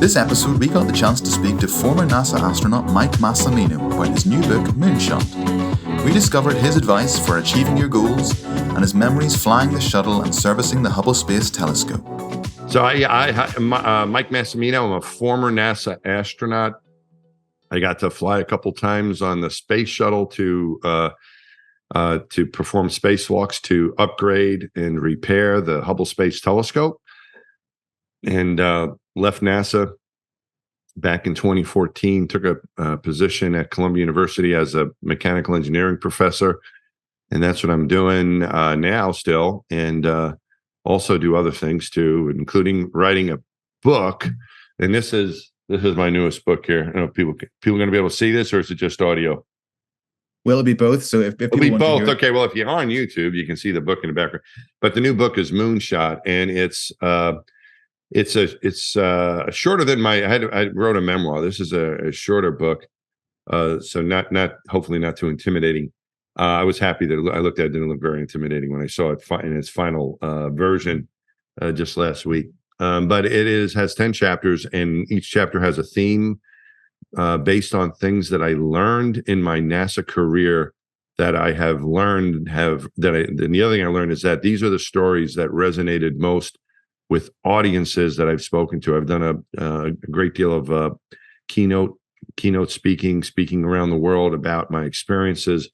This episode, we got the chance to speak to former NASA astronaut Mike Massimino about his new book, Moonshot. We discovered his advice for achieving your goals and his memories flying the shuttle and servicing the Hubble Space Telescope. So Mike Massimino, I'm a former NASA astronaut. I got to fly a couple times on the space shuttle to perform spacewalks to upgrade and repair the Hubble Space Telescope, and left NASA back in 2014, took a position at Columbia University as a mechanical engineering professor. And that's what I'm doing now still, and also do other things too, including writing a book. And this is my newest book here. I don't know if people are going to be able to see this, or is it just audio? Will it be both? So if it'll be both. Okay. Well, if you're on YouTube, you can see the book in the background. But the new book is Moonshot, and it's shorter than I wrote a memoir. This is a shorter book, so not hopefully not too intimidating. I was happy that I looked at it. Didn't look very intimidating when I saw it in its final version just last week. But it has 10 chapters, and each chapter has a theme based on things that I learned in my NASA career that I have learned. And the other thing I learned is that these are the stories that resonated most with audiences that I've spoken to. I've done a great deal of keynote speaking around the world about my experiences.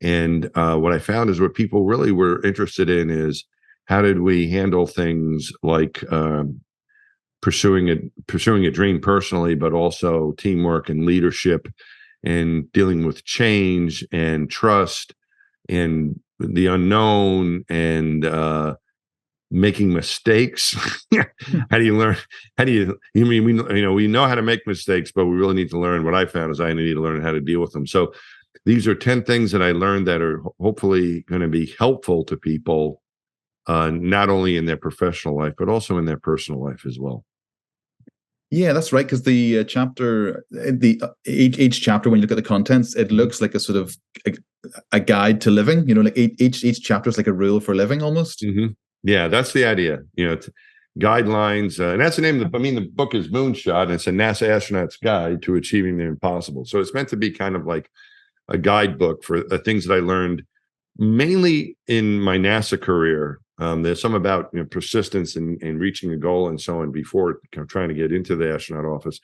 And what I found is what people really were interested in is, how did we handle things like pursuing a dream personally, but also teamwork and leadership, and dealing with change and trust and the unknown, and making mistakes. How do you learn? We know how to make mistakes, but we really need to learn. What I found is I need to learn how to deal with them. So these are 10 things that I learned that are hopefully going to be helpful to people, not only in their professional life, but also in their personal life as well. Yeah, that's right. Because the chapter, each chapter, when you look at the contents, it looks like a sort of a guide to living. Like each chapter is like a rule for living almost. Mm-hmm. Yeah, that's the idea. Guidelines, and that's the name of the book is Moonshot, and it's a NASA astronaut's guide to achieving the impossible. So it's meant to be kind of like a guidebook for things that I learned mainly in my NASA career. There's some about persistence and reaching a goal and so on before trying to get into the astronaut office,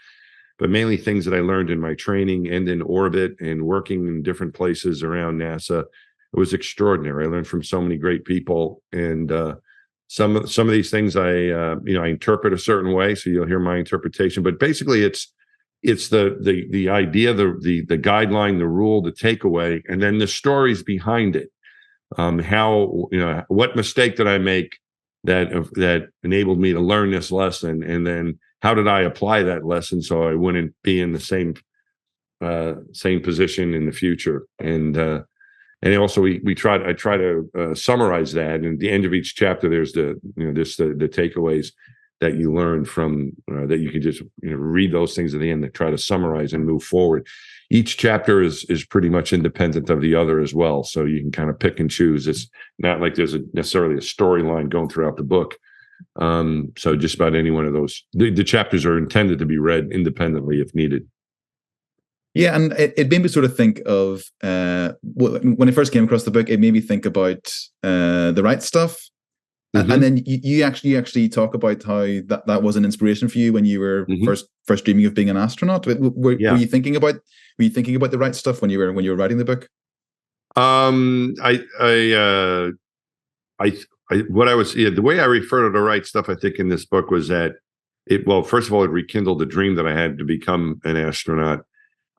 but mainly things that I learned in my training and in orbit and working in different places around NASA. It was extraordinary. I learned from so many great people, and some of these things I interpret a certain way, so you'll hear my interpretation. But basically, it's the idea, the guideline, the rule, the takeaway, and then the stories behind it. What mistake did I make that enabled me to learn this lesson, and then how did I apply that lesson so I wouldn't be in the same position in the future. And also I try to summarize that. And at the end of each chapter, there's the takeaways that you learn from that you can just read those things at the end to try to summarize and move forward. Each chapter is pretty much independent of the other as well, so you can kind of pick and choose. It's not like there's necessarily a storyline going throughout the book. So just about any one of those, the chapters are intended to be read independently if needed. Yeah, and it made me sort of think of when I first came across the book, it made me think about the right stuff. Mm-hmm. And then you actually talk about how that was an inspiration for you when you were first dreaming of being an astronaut. Were you thinking about the right stuff when you were writing the book? The way I refer to the right stuff, I think in this book was that first of all, it rekindled the dream that I had to become an astronaut.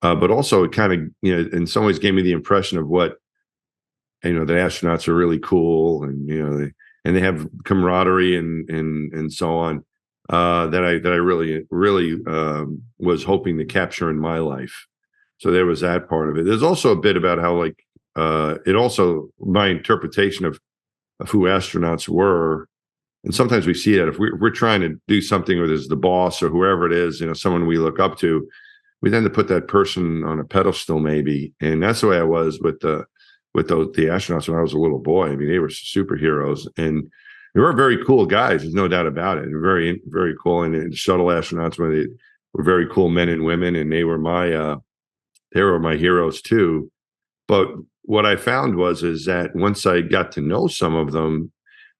But also it kind of, in some ways gave me the impression of what, that astronauts are really cool, and, and they have camaraderie and so on, that I really was hoping to capture in my life. So there was that part of it. There's also a bit about how my interpretation of who astronauts were. And sometimes we see that if we're trying to do something, or there's the boss or whoever it is, someone we look up to, we tend to put that person on a pedestal maybe. And that's the way I was with the astronauts when I was a little boy. I mean, they were superheroes. And They were very cool guys. There's no doubt about it. Very, very cool. And the shuttle astronauts were very cool men and women, and they were my heroes too. But what I found is that once I got to know some of them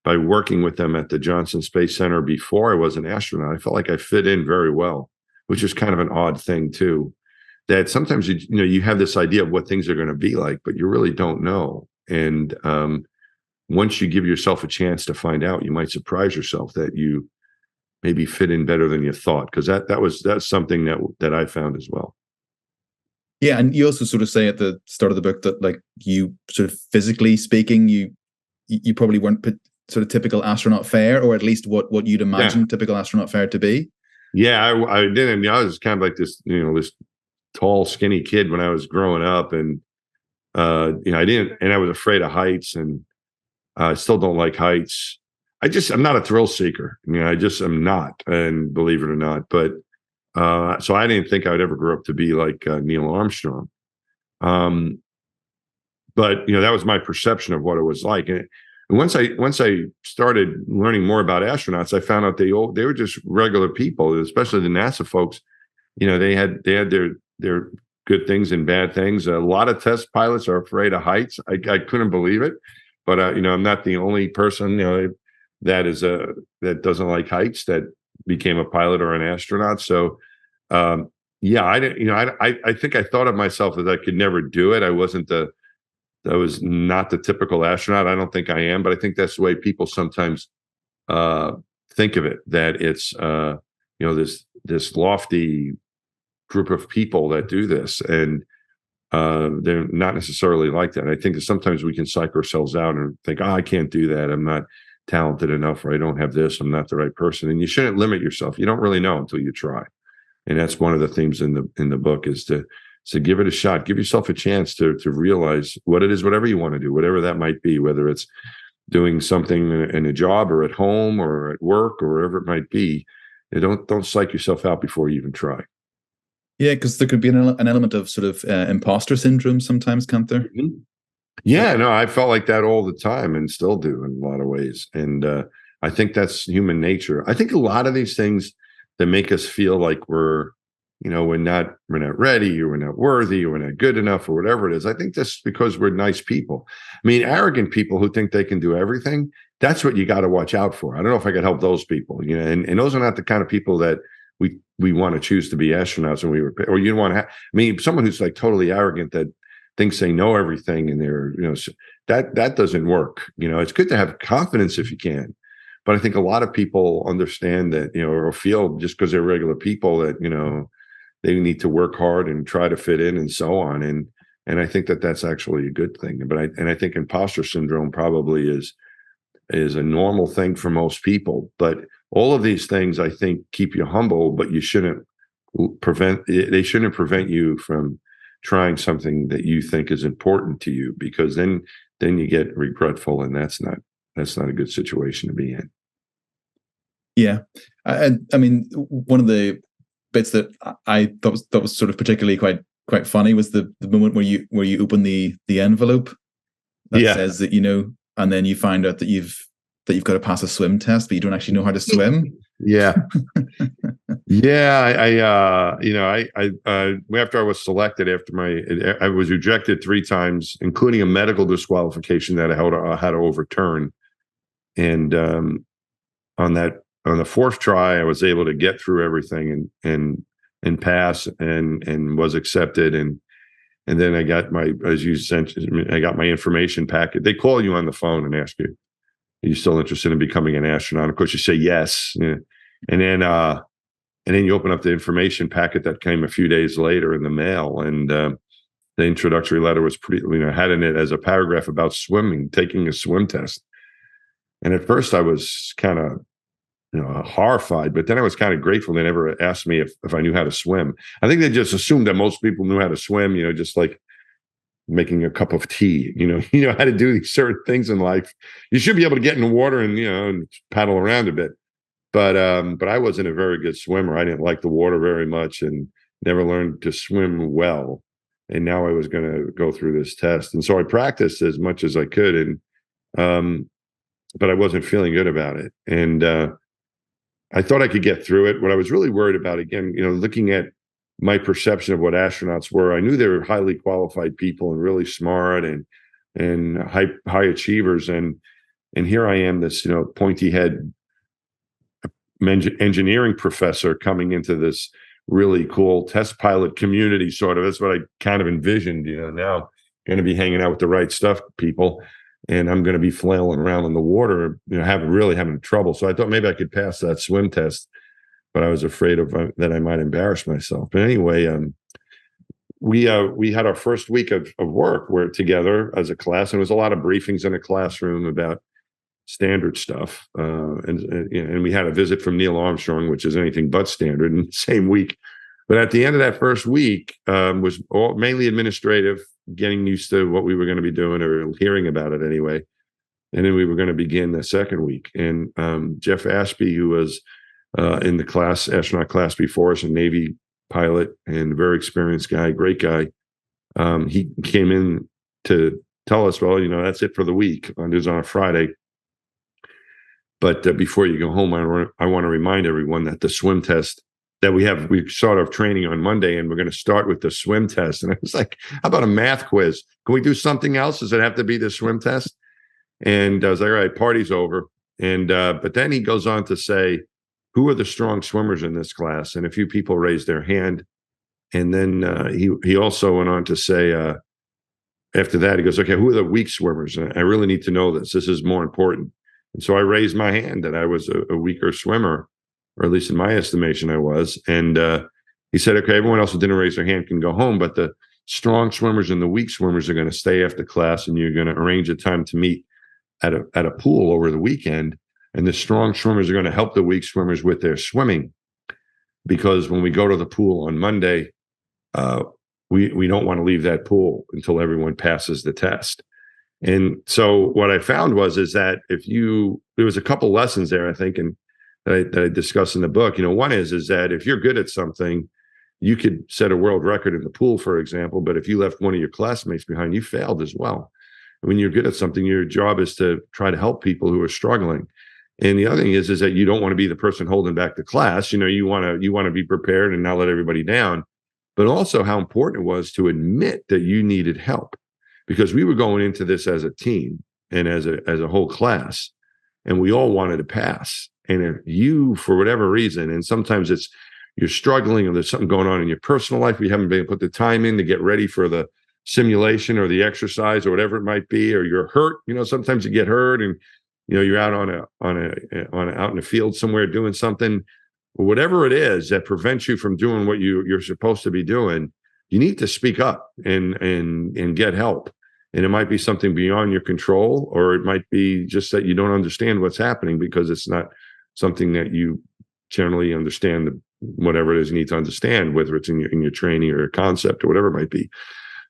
by working with them at the Johnson Space Center before I was an astronaut, I felt like I fit in very well, which is kind of an odd thing too. That sometimes you have this idea of what things are going to be like, but you really don't know. And once you give yourself a chance to find out, you might surprise yourself that you maybe fit in better than you thought. Because that's something that I found as well. Yeah, and you also sort of say at the start of the book that, like, you sort of physically speaking, you probably weren't sort of typical astronaut fare, or at least what you'd imagine typical astronaut fare to be. Yeah, I didn't. I mean, I was kind of like this, this tall, skinny kid when I was growing up, and I didn't, and I was afraid of heights, and I still don't like heights. I'm not a thrill seeker. I mean, I just am not, and believe it or not. But so I didn't think I would ever grow up to be like Neil Armstrong. But that was my perception of what it was like. And once I started learning more about astronauts, I found out they were just regular people, especially the NASA folks. They had their good things and bad things. A lot of test pilots are afraid of heights. I couldn't believe it, but I'm not the only person that doesn't like heights that became a pilot or an astronaut. So I didn't. I think I thought of myself as I could never do it. I was not the typical astronaut. I don't think I am, but I think that's the way people sometimes think of it. That it's this lofty group of people that do this, and they're not necessarily like that. I think that sometimes we can psych ourselves out and think, I can't do that. I'm not talented enough, or I don't have this. I'm not the right person. And you shouldn't limit yourself. You don't really know until you try. And that's one of the themes in the book, is to give it a shot. Give yourself a chance to realize what it is, whatever you want to do, whatever that might be, whether it's doing something in a job or at home or at work or wherever it might be. Don't psych yourself out before you even try. Yeah, because there could be an element of sort of imposter syndrome sometimes, can't there? Mm-hmm. Yeah, no, I felt like that all the time, and still do in a lot of ways. And I think that's human nature. I think a lot of these things that make us feel like we're not ready, or we're not worthy, or we're not good enough, or whatever it is. I think that's because we're nice people. I mean, arrogant people who think they can do everything, that's what you got to watch out for. I don't know if I could help those people, and those are not the kind of people that we want to choose to be astronauts. And or you want to have, I mean, someone who's like totally arrogant that thinks they know everything, and they're, that doesn't work. It's good to have confidence if you can. But I think a lot of people understand that, or feel just because they're regular people that, they need to work hard and try to fit in and so on. And I think that that's actually a good thing. But I think imposter syndrome probably is a normal thing for most people. But all of these things, I think, keep you humble, but they shouldn't prevent you from trying something that you think is important to you, because then you get regretful, and that's not a good situation to be in. Yeah. I mean, one of the bits that I thought was sort of particularly quite funny was the moment where you open the envelope that says that, and then you find out that you've got to pass a swim test, but you don't actually know how to swim. Yeah. Yeah. After I was selected, I was rejected 3 times, including a medical disqualification that I had to overturn. And on the 4th try, I was able to get through everything and pass and was accepted. And then I got I got my information packet. They call you on the phone and ask you, are you still interested in becoming an astronaut? Of course, you say yes. And then you open up the information packet that came a few days later in the mail. And the introductory letter was had in it as a paragraph about swimming, taking a swim test. And at first I was kind of, horrified, but then I was kind of grateful they never asked me if I knew how to swim. I think they just assumed that most people knew how to swim, just like making a cup of tea. You know how to do these certain things in life. You should be able to get in the water and paddle around a bit. But I wasn't a very good swimmer. I didn't like the water very much and never learned to swim well. And now I was going to go through this test, and so I practiced as much as I could. And but I wasn't feeling good about it. And I thought I could get through it. What I was really worried about, again, looking at my perception of what astronauts were, I knew they were highly qualified people and really smart and high achievers. And here I am, this, pointy head engineering professor coming into this really cool test pilot community, sort of. That's what I kind of envisioned, now going to be hanging out with the right stuff people, and I'm going to be flailing around in the water, having trouble. So I thought maybe I could pass that swim test, but I was afraid of that I might embarrass myself. But anyway, we had our first week of work. We're together as a class, and it was a lot of briefings in a classroom about standard stuff. And we had a visit from Neil Armstrong, which is anything but standard, in the same week. But at the end of that first week was mainly administrative, getting used to what we were going to be doing, or hearing about it anyway. And then we were going to begin the second week. And Jeff Ashby, who was in the astronaut class before us, a Navy pilot and a very experienced guy, great guy, he came in to tell us, well, that's it for the week. It was on a Friday. But before you go home, I want to remind everyone that the swim test that we start off training on Monday, and we're going to start with the swim test. And I was like, how about a math quiz? Can we do something else? Does it have to be the swim test? And I was like, all right, party's over. And but then he goes on to say, who are the strong swimmers in this class? And a few people raised their hand. And then he also went on to say, after that, he goes, okay, who are the weak swimmers? And I really need to know this. This is more important. And so I raised my hand that I was a weaker swimmer, or at least in my estimation, I was. And he said, okay, everyone else who didn't raise their hand can go home, but the strong swimmers and the weak swimmers are going to stay after class, and you're going to arrange a time to meet at a pool over the weekend. And the strong swimmers are going to help the weak swimmers with their swimming, because when we go to the pool on Monday, we don't want to leave that pool until everyone passes the test. And so what I found is that there was a couple lessons there, I think, and that I discussed in the book. One is that if you're good at something, you could set a world record in the pool, for example, but if you left one of your classmates behind, you failed as well. When you're good at something, your job is to try to help people who are struggling. And the other thing is that you don't want to be the person holding back the class. You want to be prepared and not let everybody down, but also how important it was to admit that you needed help. Because we were going into this as a team and as a whole class, and we all wanted to pass. And if you, for whatever reason, and sometimes you're struggling, or there's something going on in your personal life, you haven't been able to put the time in to get ready for the simulation or the exercise or whatever it might be, or you're hurt. Sometimes you get hurt, and you're out out in the field somewhere doing something, or whatever it is that prevents you from doing what you're supposed to be doing. You need to speak up and get help. And it might be something beyond your control, or it might be just that you don't understand what's happening because it's not something that you generally understand, whatever it is you need to understand, whether it's in your training or a concept or whatever it might be.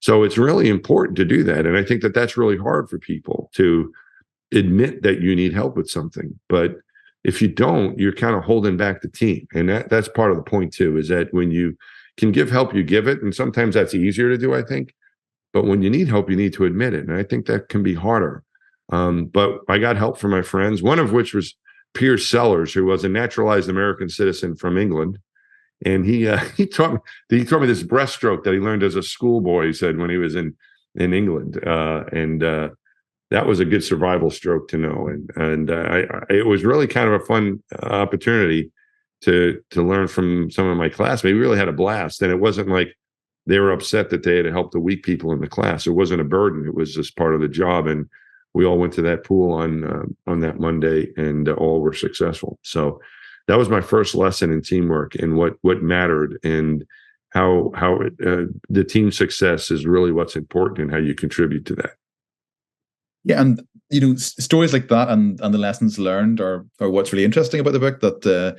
So it's really important to do that. And I think that that's really hard for people to admit that you need help with something. But if you don't, you're kind of holding back the team. And that's part of the point too, is that when you can give help, you give it. And sometimes that's easier to do, I think. But when you need help, you need to admit it. And I think that can be harder. But I got help from my friends, one of which was Piers Sellers, who was a naturalized American citizen from England. And he taught me this breaststroke that he learned as a schoolboy, he said, when he was in England. That was a good survival stroke to know. And it was really kind of a fun opportunity to learn from some of my classmates. We really had a blast. And it wasn't like they were upset that they had to help the weak people in the class. It wasn't a burden. It was just part of the job. And we all went to that pool on that Monday, and all were successful. So that was my first lesson in teamwork and what mattered, and how the team success is really what's important, and how you contribute to that. Yeah, and stories like that and the lessons learned are what's really interesting about the book. That the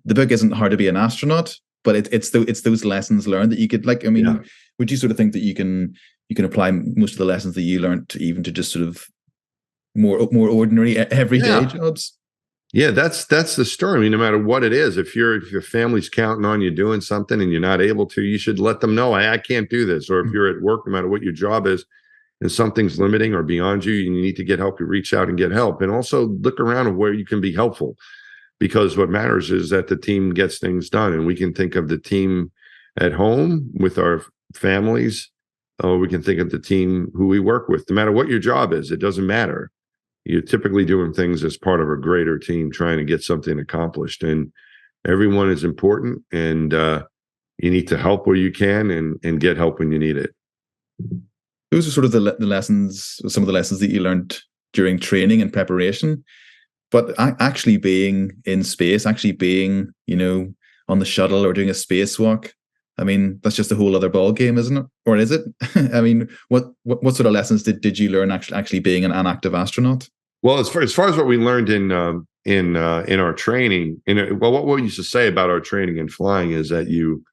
book isn't how to be an astronaut, but it's those lessons learned that you could would you sort of think that you can apply most of the lessons that you learned to just sort of more ordinary everyday jobs? Yeah, that's the story. I mean, no matter what it is, if your family's counting on you doing something and you're not able to, you should let them know, I can't do this. Or if you're at work, no matter what your job is, and something's limiting or beyond you, you need to get help, you reach out and get help. And also look around where you can be helpful, because what matters is that the team gets things done. And we can think of the team at home with our families, or we can think of the team who we work with. No matter what your job is, it doesn't matter. You're typically doing things as part of a greater team trying to get something accomplished. And everyone is important, and you need to help where you can and get help when you need it. Those are sort of the lessons, some of the lessons that you learned during training and preparation. But actually being in space, actually being, on the shuttle or doing a spacewalk, I mean, that's just a whole other ball game, isn't it? Or is it? I mean, what sort of lessons did you learn actually being an active astronaut? Well, as far as what we learned in our training, what we used to say about our training in flying is that you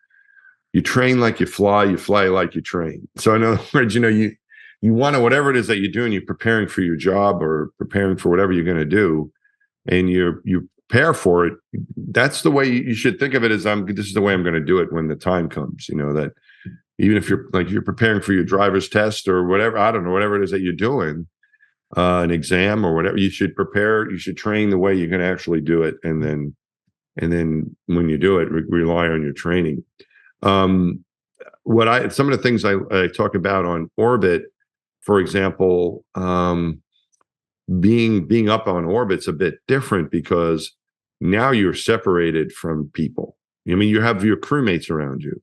train like you fly like you train. So in other words, you want to, whatever it is that you're doing, you're preparing for your job or preparing for whatever you're going to do, and you prepare for it. That's the way you should think of it, as this is the way I'm going to do it when the time comes. That even if you're preparing for your driver's test or whatever, I don't know, whatever it is that you're doing, an exam or whatever, you should prepare, you should train the way you're going to actually do it. And then when you do it, rely on your training. Some of the things I talk about on orbit, for example, being up on orbit's a bit different because now you're separated from people. I mean, you have your crewmates around you,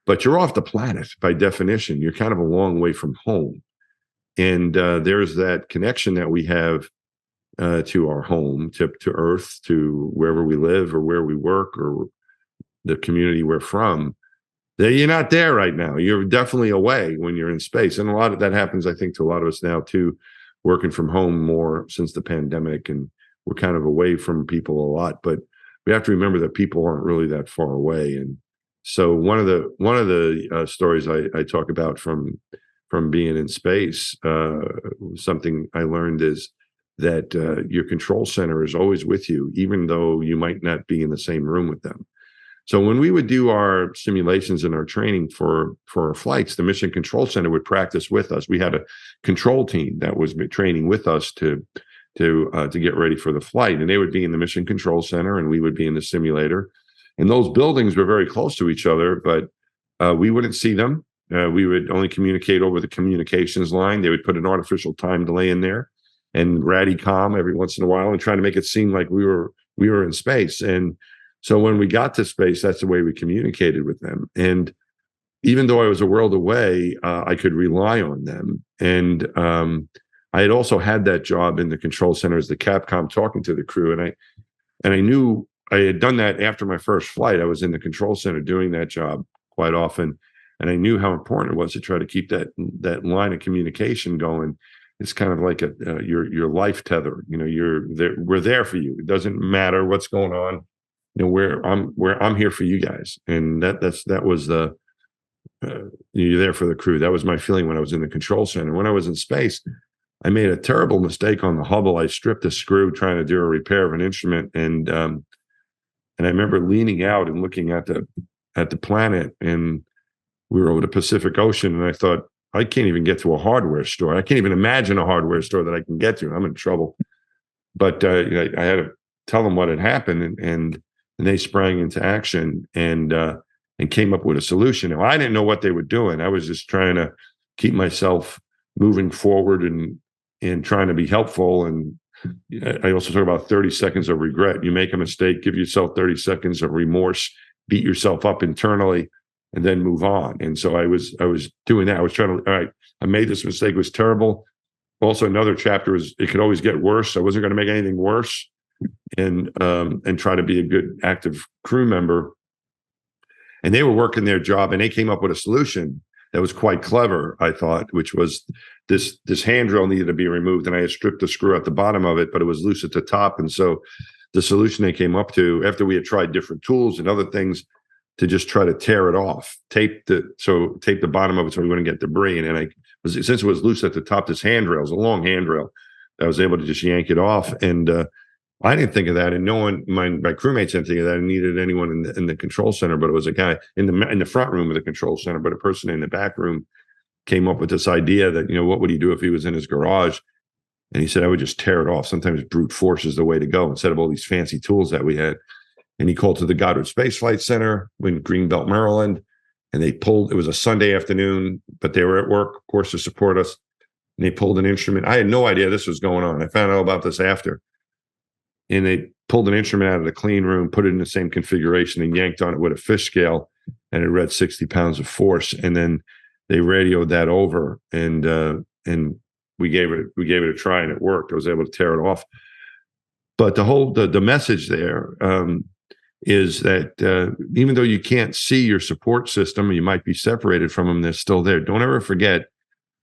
but you're off the planet by definition. You're kind of a long way from home. And there's that connection that we have to our home, to Earth, to wherever we live or where we work or the community we're from. You're not there right now. You're definitely away when you're in space. And a lot of that happens, I think, to a lot of us now, too, working from home more since the pandemic. And we're kind of away from people a lot. But we have to remember that people aren't really that far away. And so one of the stories I talk about from being in space, something I learned is that your control center is always with you, even though you might not be in the same room with them. So when we would do our simulations and our training for our flights, the Mission Control Center would practice with us. We had a control team that was training with us to get ready for the flight, and they would be in the Mission Control Center, and we would be in the simulator. And those buildings were very close to each other, but we wouldn't see them. We would only communicate over the communications line. They would put an artificial time delay in there and Radicom every once in a while and try to make it seem like we were in space. And so when we got to space, that's the way we communicated with them. And even though I was a world away, I could rely on them. And I had also had that job in the control center as the Capcom, talking to the crew. And I knew I had done that after my first flight. I was in the control center doing that job quite often. And I knew how important it was to try to keep that line of communication going. It's kind of like your life tether. We're there for you. It doesn't matter what's going on. Where I'm here for you guys. And that was you're there for the crew. That was my feeling when I was in the control center. When I was in space, I made a terrible mistake on the Hubble. I stripped a screw trying to do a repair of an instrument, and I remember leaning out and looking at the planet, and we were over the Pacific Ocean, and I thought, I can't even get to a hardware store. I can't even imagine a hardware store that I can get to. I'm in trouble. But I had to tell them what had happened, and they sprang into action and came up with a solution. Now, I didn't know what they were doing. I was just trying to keep myself moving forward and trying to be helpful. And I also talk about 30 seconds of regret. You make a mistake, give yourself 30 seconds of remorse, beat yourself up internally, and then move on. And so I was doing that. I was trying to, all right, I made this mistake. It was terrible. Also, another chapter is it could always get worse. I wasn't going to make anything worse. And try to be a good active crew member. And they were working their job, and they came up with a solution that was quite clever, I thought, which was this handrail needed to be removed, and I had stripped the screw at the bottom of it, but it was loose at the top. And so the solution they came up to, after we had tried different tools and other things, to just try to tear it off, tape the bottom of it so we wouldn't get debris. And since it was loose at the top, this handrail is a long handrail, I was able to just yank it off. And I didn't think of that, and no one, my crewmates didn't think of that. I needed anyone in the control center, but it was a guy in the front room of the control center, but a person in the back room came up with this idea that, what would he do if he was in his garage? And he said, I would just tear it off. Sometimes brute force is the way to go instead of all these fancy tools that we had. And he called to the Goddard Space Flight Center in Greenbelt, Maryland. And it was a Sunday afternoon, but they were at work, of course, to support us. And they pulled an instrument. I had no idea this was going on. I found out about this after. And they pulled an instrument out of the clean room, put it in the same configuration, and yanked on it with a fish scale. And it read 60 pounds of force. And then they radioed that over, and we gave it a try, and it worked. I was able to tear it off. But the message there is that even though you can't see your support system, you might be separated from them, they're still there. Don't ever forget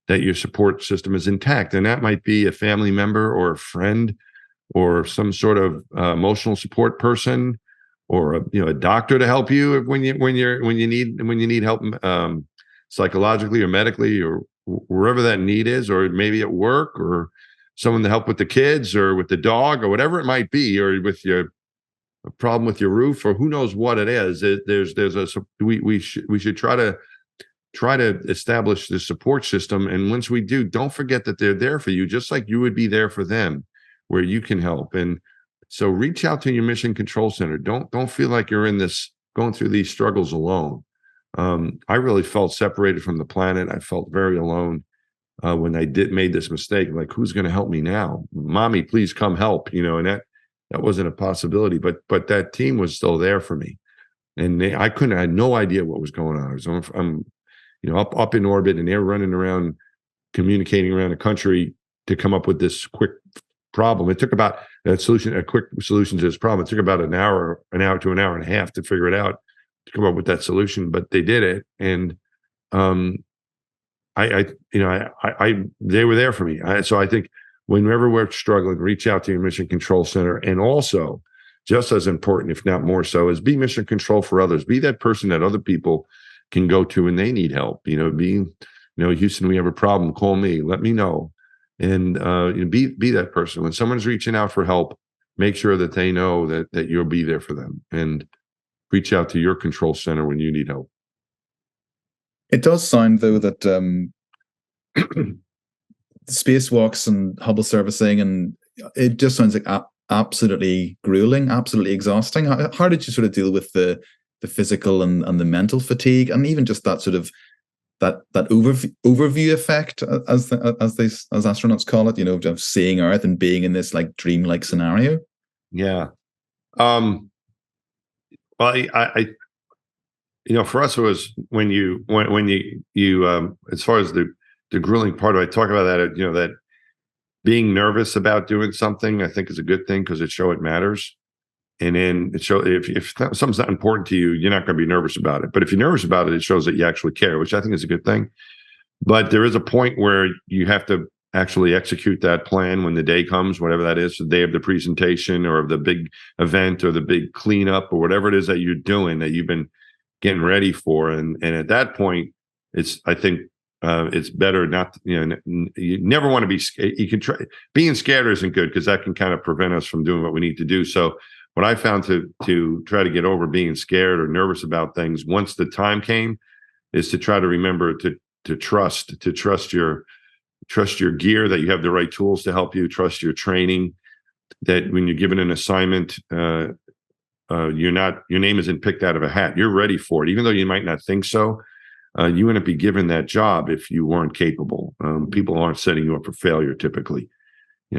that your support system is intact, and that might be a family member or a friend or some sort of emotional support person, or a doctor to help you when you need help psychologically or medically, or wherever that need is, or maybe at work, or someone to help with the kids or with the dog or whatever it might be, or with a problem with your roof, or who knows what it is. We should try to establish the support system. And once we do, don't forget that they're there for you, just like you would be there for them, where you can help. And so reach out to your Mission Control Center. Don't feel like you're going through these struggles alone. I really felt separated from the planet. I felt very alone when I made this mistake. Like, who's going to help me now? Mommy, please come help. And that wasn't a possibility. But that team was still there for me, and I had no idea what was going on. I'm up in orbit, and they're running around, communicating around the country to come up with this quick problem. It took about a quick solution to this problem. It took about an hour to an hour and a half to figure it out, to come up with that solution, but they did it. And they were there for me. So I think whenever we're struggling, reach out to your Mission Control Center. And also, just as important, if not more so, is be mission control for others. Be that person that other people can go to when they need help. Houston, we have a problem, call me, let me know. And be that person. When someone's reaching out for help, make sure that they know that you'll be there for them, and reach out to your control center when you need help. It does sound, though, that spacewalks and Hubble servicing, and it just sounds like absolutely grueling, absolutely exhausting. How did you sort of deal with the physical and the mental fatigue, and even just that sort of that overview effect, as astronauts call it, of seeing Earth and being in this like dreamlike scenario? Yeah. Well, I for us, it was when you as far as the grueling part of it, I talk about that, that being nervous about doing something, I think, is a good thing, because it matters. And then it shows, if something's not important to you, you're not going to be nervous about it. But if you're nervous about it, it shows that you actually care, which I think is a good thing. But there is a point where you have to actually execute that plan when the day comes, whatever that is, the day of the presentation or of the big event or the big cleanup or whatever it is that you're doing, that you've been getting ready for. And at that point, I think it's better not, you never want to be, you can try, being scared isn't good, because that can kind of prevent us from doing what we need to do. So what I found to try to get over being scared or nervous about things once the time came is to try to remember to trust your gear, that you have the right tools to help you, trust your training, that when you're given an assignment, your name isn't picked out of a hat. You're ready for it, even though you might not think so. You wouldn't be given that job if you weren't capable. People aren't setting you up for failure typically.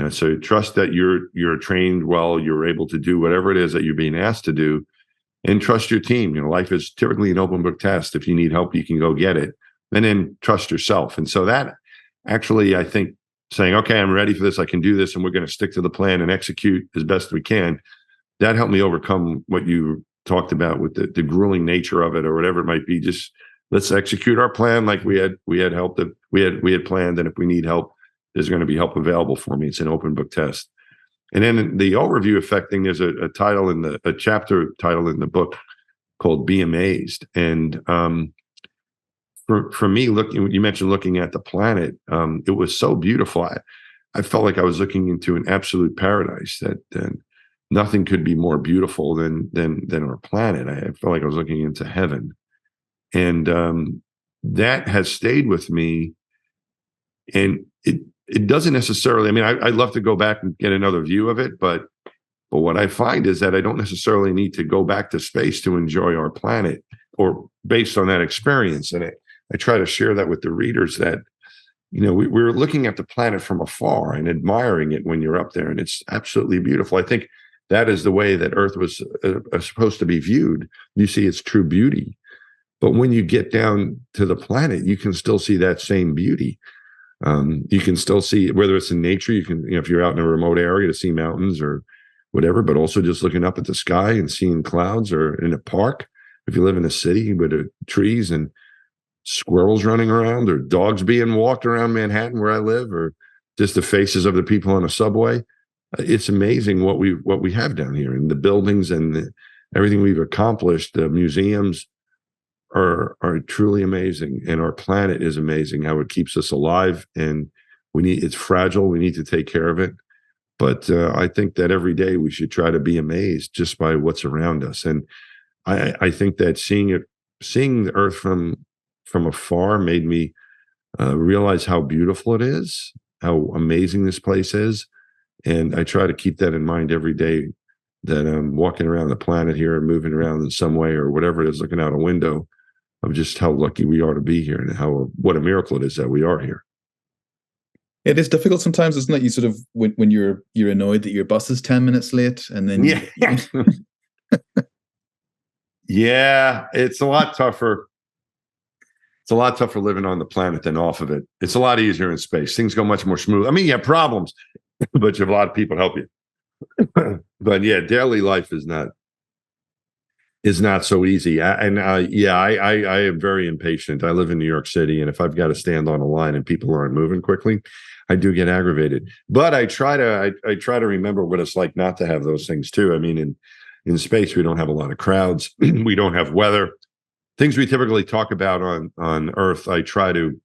So trust that you're trained well, you're able to do whatever it is that you're being asked to do, and trust your team. Life is typically an open book test. If you need help, you can go get it, and then trust yourself. And so that actually, I think, saying, okay, I'm ready for this, I can do this, and we're going to stick to the plan and execute as best we can, that helped me overcome what you talked about with the grueling nature of it, or whatever it might be. Just let's execute our plan like we had help that we had planned, and if we need help, there's going to be help available for me. It's an open book test. And then the overview effect thing, there's a chapter title in the book called Be Amazed. And for me, you mentioned looking at the planet, it was so beautiful. I felt like I was looking into an absolute paradise, that nothing could be more beautiful than our planet. I felt like I was looking into heaven. And that has stayed with me. And it doesn't necessarily, I mean, I'd love to go back and get another view of it, but what I find is that I don't necessarily need to go back to space to enjoy our planet, or based on that experience. And I try to share that with the readers, that, we're looking at the planet from afar and admiring it when you're up there, and it's absolutely beautiful. I think that is the way that Earth was supposed to be viewed. You see its true beauty, but when you get down to the planet, you can still see that same beauty. You can still see, whether it's in nature, you can, if you're out in a remote area, to see mountains or whatever, but also just looking up at the sky and seeing clouds, or in a park, if you live in a city with trees and squirrels running around, or dogs being walked around Manhattan where I live, or just the faces of the people on a subway. It's amazing what we have down here, and the buildings and everything we've accomplished. The museums are truly amazing, and our planet is amazing, how it keeps us alive, and it's fragile. We need to take care of it. But I think that every day we should try to be amazed just by what's around us. And I think that seeing the Earth from afar made me realize how beautiful it is, how amazing this place is. And I try to keep that in mind every day, that I'm walking around the planet here and moving around in some way, or whatever it is, looking out a window, of just how lucky we are to be here, and what a miracle it is that we are here. It is difficult sometimes, isn't it? You sort of, when you're annoyed that your bus is 10 minutes late, and then yeah, it's a lot tougher. It's a lot tougher living on the planet than off of it. It's a lot easier in space. Things go much more smooth. I mean, you have problems, but you have a lot of people help you. But yeah, daily life is not so easy. I am very impatient. I live in New York City, and if I've got to stand on a line and people aren't moving quickly, I do get aggravated. But I try to remember what it's like not to have those things too. I mean, in space, we don't have a lot of crowds. We don't have weather. Things we typically talk about on Earth. I try to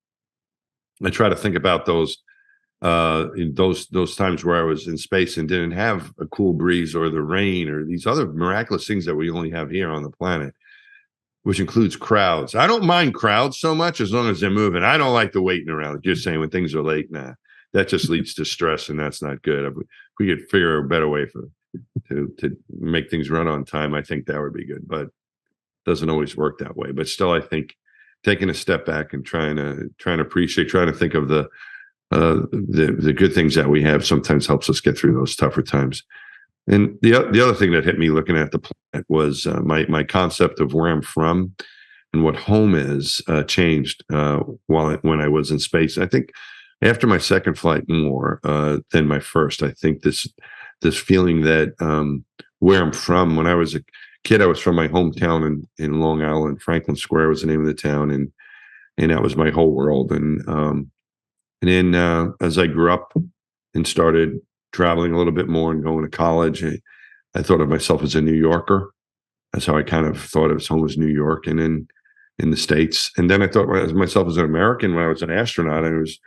think about those in those times where I was in space and didn't have a cool breeze or the rain or these other miraculous things that we only have here on the planet, which includes crowds. I don't mind crowds so much as long as they're moving. I don't like the waiting around. Just saying, when things are late, nah, that just leads to stress, and that's not good. If we could figure a better way to make things run on time, I think that would be good. But it doesn't always work that way. But still, I think taking a step back and trying to appreciate, trying to think of the good things that we have sometimes helps us get through those tougher times. And the other thing that hit me looking at the planet was my concept of where I'm from and what home is changed when I was in space. I think after my second flight more than my first, I think this feeling that where I'm from. When I was a kid, I was from my hometown in Long Island. Franklin Square was the name of the town, and that was my whole world. And then as I grew up and started traveling a little bit more and going to college, I thought of myself as a New Yorker. That's how I kind of thought of home as New York, and then in the States. And then I thought of myself as an American when I was an astronaut. I was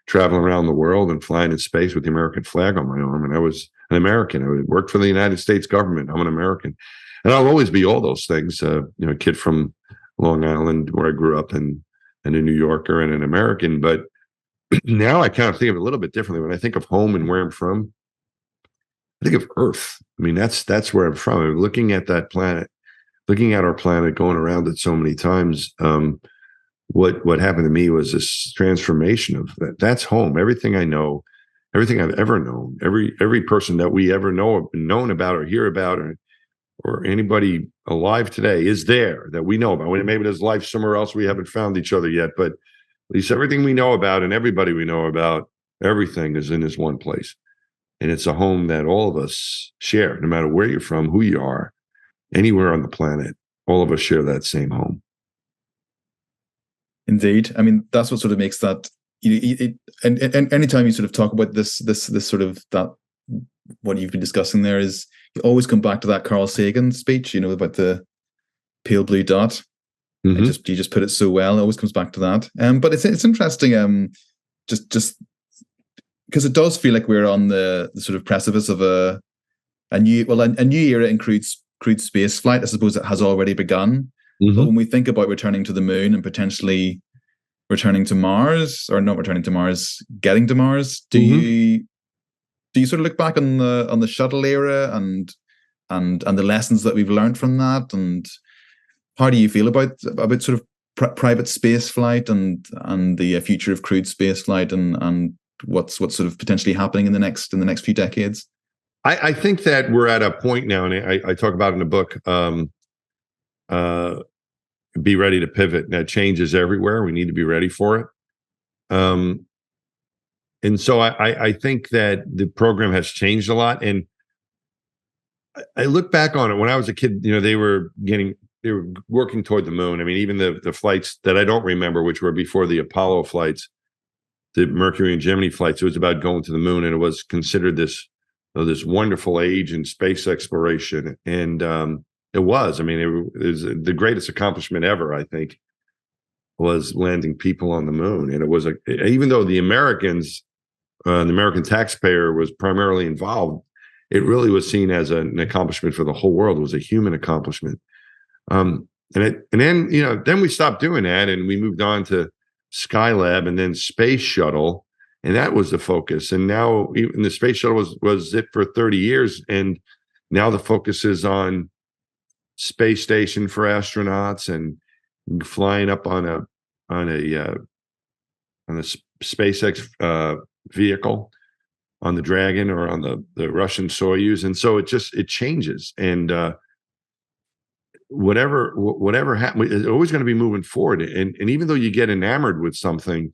traveling around the world and flying in space with the American flag on my arm. And I was an American. I worked for the United States government. I'm an American. And I'll always be all those things. A kid from Long Island where I grew up, and a New Yorker and an American. But now I kind of think of it a little bit differently. When I think of home and where I'm from, I think of Earth. I mean, that's where I'm from. I'm looking at that planet, looking at our planet, going around it so many times. What happened to me was this transformation of that. That's home. Everything I know, everything I've ever known, every person that we ever known about or hear about, or anybody alive today is there that we know about. Maybe there's life somewhere else we haven't found each other yet, but at least everything we know about and everybody we know about, everything is in this one place. And it's a home that all of us share, no matter where you're from, who you are, anywhere on the planet, all of us share that same home. Indeed. I mean, that's what sort of makes that, and anytime you sort of talk about this sort of, that, what you've been discussing there, is you always come back to that Carl Sagan speech, about the pale blue dot. Mm-hmm. You just put it so well. It always comes back to that. But it's interesting, just because it does feel like we're on the sort of precipice of a new era in crewed space flight. I suppose it has already begun. Mm-hmm. But when we think about returning to the moon and potentially returning to Mars, or not returning to Mars, getting to Mars. Do you sort of look back on the shuttle era and the lessons that we've learned from that, and how do you feel about sort of private space flight and the future of crewed space flight, and what's sort of potentially happening in the next few decades? I think that we're at a point now, and I talk about in the book, be ready to pivot. That change is everywhere. We need to be ready for it. And so I think that the program has changed a lot. And I look back on it when I was a kid, they were working toward the moon. I mean, even the flights that I don't remember, which were before the Apollo flights, the Mercury and Gemini flights, it was about going to the moon, and it was considered this wonderful age in space exploration. And it was. I mean, it was the greatest accomplishment ever, I think, was landing people on the moon. And it was even though the American taxpayer was primarily involved, it really was seen as an accomplishment for the whole world. It was a human accomplishment. And then we stopped doing that, and we moved on to Skylab and then Space Shuttle, and that was the focus. And now even the Space Shuttle was it for 30 years, and now the focus is on space station for astronauts and flying up on a SpaceX vehicle, on the Dragon or on the Russian Soyuz. And so it changes, and whatever happens, it's always going to be moving forward. And even though you get enamored with something,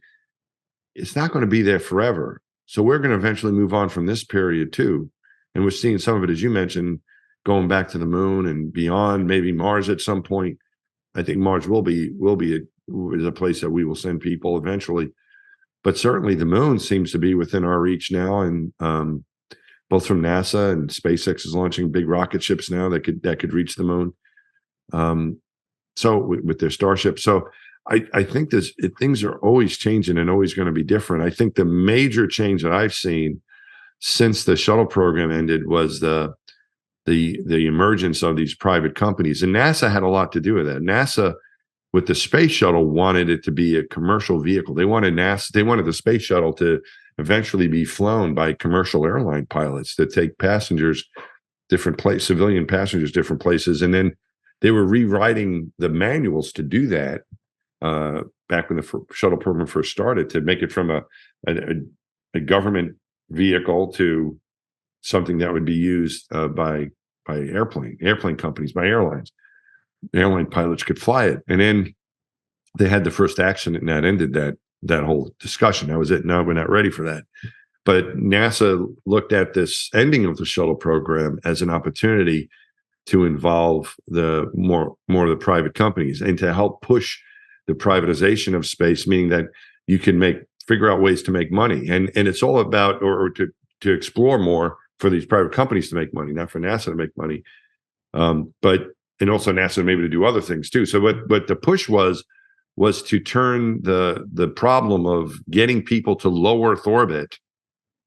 it's not going to be there forever. So we're going to eventually move on from this period too. And we're seeing some of it, as you mentioned, going back to the moon and beyond, maybe Mars at some point. I think Mars will be a place that we will send people eventually. But certainly the moon seems to be within our reach now, and both from NASA and SpaceX is launching big rocket ships now that could reach the moon. So with their Starship. So I think things are always changing and always going to be different. I think the major change that I've seen since the shuttle program ended was the emergence of these private companies, and NASA had a lot to do with that. NASA, with the space shuttle, wanted it to be a commercial vehicle. They wanted the space shuttle to eventually be flown by commercial airline pilots that take passengers different places, civilian passengers different places, and then they were rewriting the manuals to do that back when the shuttle program first started, to make it from a government vehicle to something that would be used by airplane companies, by airlines. Airline pilots could fly it. And then they had the first accident, and that ended that whole discussion. That was it. No, we're not ready for that. But NASA looked at this ending of the shuttle program as an opportunity to involve the more of the private companies and to help push the privatization of space, meaning that you can figure out ways to make money. And it's all about, or to explore more for these private companies to make money, not for NASA to make money. And also NASA maybe to do other things too. So what the push was to turn the problem of getting people to low Earth orbit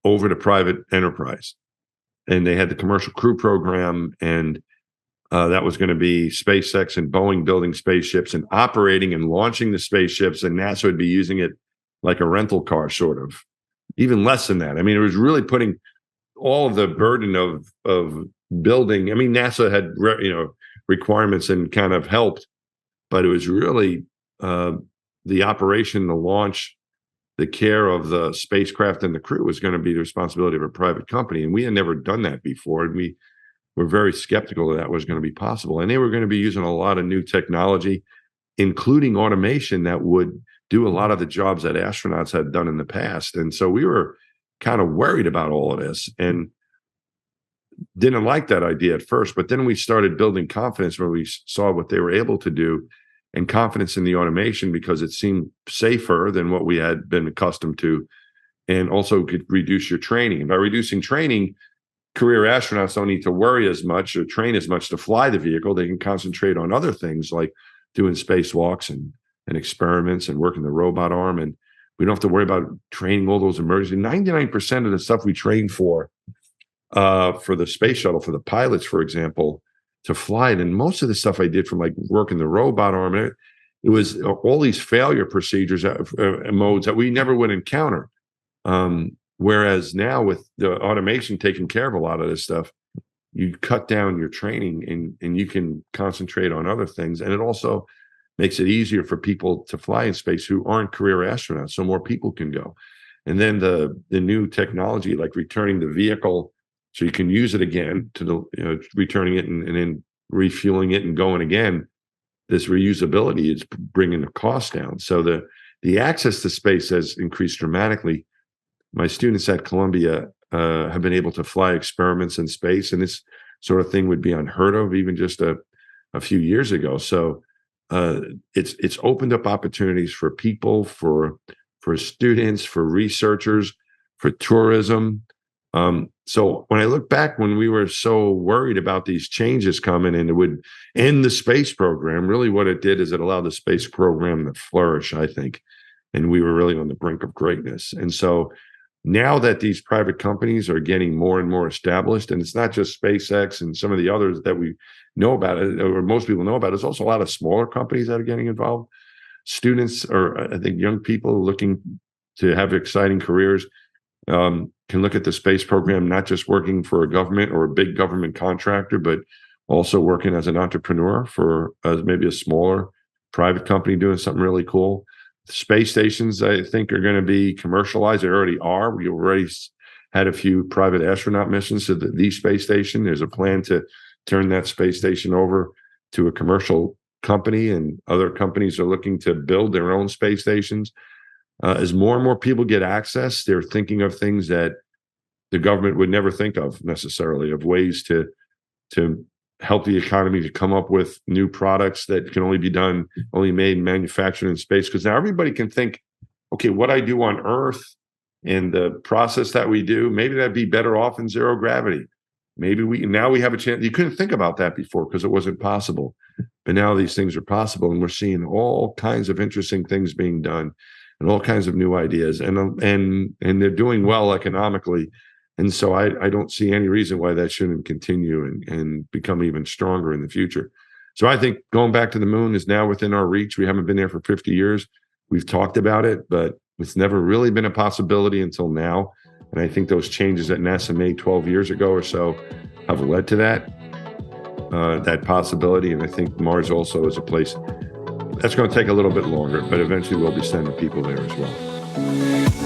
over to private enterprise. And they had the Commercial Crew Program, and that was going to be SpaceX and Boeing building spaceships and operating and launching the spaceships, and NASA would be using it like a rental car, sort of, even less than that. I mean, it was really putting all of the burden of building. I mean, NASA had requirements and kind of helped, but it was really the operation, the launch, the care of the spacecraft and the crew was going to be the responsibility of a private company. And we had never done that before. And we were very skeptical that was going to be possible. And they were going to be using a lot of new technology, including automation that would do a lot of the jobs that astronauts had done in the past. And so we were kind of worried about all of this and didn't like that idea at first. But then we started building confidence when we saw what they were able to do, and confidence in the automation, because it seemed safer than what we had been accustomed to, and also could reduce your training. And by reducing training, career astronauts don't need to worry as much or train as much to fly the vehicle. They can concentrate on other things like doing spacewalks and experiments and working the robot arm. And we don't have to worry about training all those emergency. 99% of the stuff we train for the space shuttle, for the pilots, for example, to fly it. And most of the stuff I did, from like working the robot arm, it was all these failure procedures, modes that we never would encounter. Whereas now with the automation taking care of a lot of this stuff, you cut down your training and you can concentrate on other things. And it also makes it easier for people to fly in space who aren't career astronauts, so more people can go. And then the new technology, like returning the vehicle so you can use it again to the, returning it and then refueling it and going again. This reusability is bringing the cost down. So the access to space has increased dramatically. My students at Columbia have been able to fly experiments in space, and this sort of thing would be unheard of even just a few years ago. So it's opened up opportunities for people, for students, for researchers, for tourism. So when I look back, when we were so worried about these changes coming and it would end the space program, really what it did is it allowed the space program to flourish, I think. And we were really on the brink of greatness. And so now that these private companies are getting more and more established, and it's not just SpaceX and some of the others that we know about, or most people know about, there's also a lot of smaller companies that are getting involved. Students, or I think young people looking to have exciting careers, can look at the space program, not just working for a government or a big government contractor, but also working as an entrepreneur for maybe a smaller private company doing something really cool. Space stations, I think, are going to be commercialized. They already are. We already had a few private astronaut missions to the space station. There's a plan to turn that space station over to a commercial company, and other companies are looking to build their own space stations. As more and more people get access, they're thinking of things that the government would never think of necessarily, of ways to help the economy to come up with new products that can only be done, only made and manufactured in space. Because now everybody can think, okay, what I do on Earth and the process that we do, maybe that'd be better off in zero gravity. Maybe now we have a chance. You couldn't think about that before because it wasn't possible. But now these things are possible, and we're seeing all kinds of interesting things being done and all kinds of new ideas. And they're doing well economically. And so I don't see any reason why that shouldn't continue and become even stronger in the future. So I think going back to the moon is now within our reach. We haven't been there for 50 years. We've talked about it, but it's never really been a possibility until now. And I think those changes that NASA made 12 years ago or so have led to that possibility. And I think Mars also is a place that's going to take a little bit longer, but eventually we'll be sending people there as well.